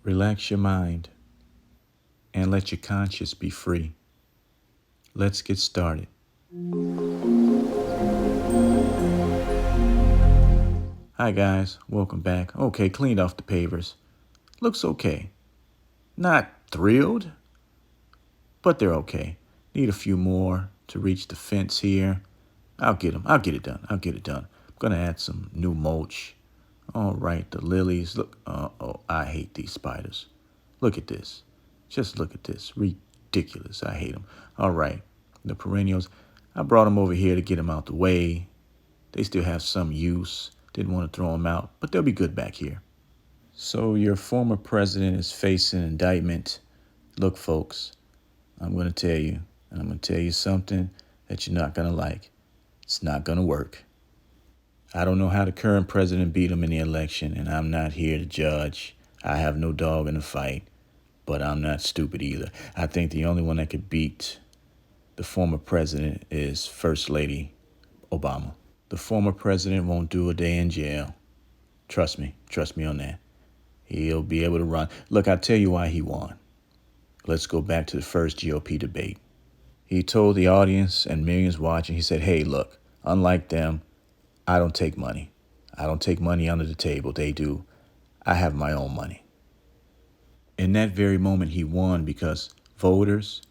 Relax your mind and let your conscience be free. Let's get started. Hi guys, welcome back. Okay, cleaned off the pavers. Looks okay. Not thrilled, but they're okay. Need a few more to reach the fence here. I'll get them. I'll get it done. I'm gonna add some new mulch. All right, the lilies. Look, oh, I hate these spiders. Look at this. Just look at this. Ridiculous. I hate them. All right, the perennials. I brought them over here to get them out the way. They still have some use. Didn't want to throw them out, but they'll be good back here. So your former president is facing indictment. Look, folks, I'm going to tell you, and I'm going to tell you something that you're not going to like. It's not going to work. I don't know how the current president beat him in the election, and I'm not here to judge. I have no dog in the fight, but I'm not stupid either. I think the only one that could beat the former president is First Lady Obama. The former president won't do a day in jail. Trust me on that. He'll be able to run. Look, I'll tell you why he won. Let's go back to the first GOP debate. He told the audience and millions watching, he said, hey, look, unlike them, I don't take money. I don't take money under the table. They do. I have my own money. In that very moment, he won because voters,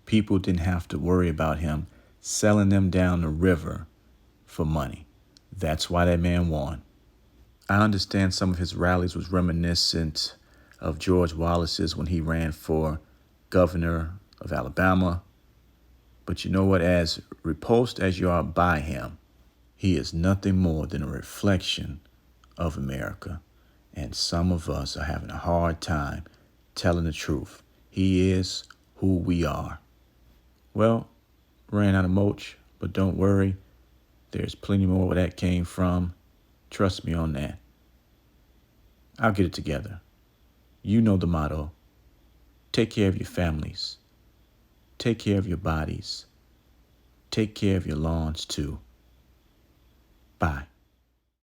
people didn't have to worry about him selling them down the river for money. That's why that man won. I understand some of his rallies was reminiscent of George Wallace's when he ran for governor of Alabama. But you know what? As repulsed as you are by him, he is nothing more than a reflection of America. And some of us are having a hard time telling the truth. He is who we are. Well, ran out of mulch, but don't worry. There's plenty more where that came from. Trust me on that. I'll get it together. You know the motto. Take care of your families. Take care of your bodies. Take care of your lawns too. Bye.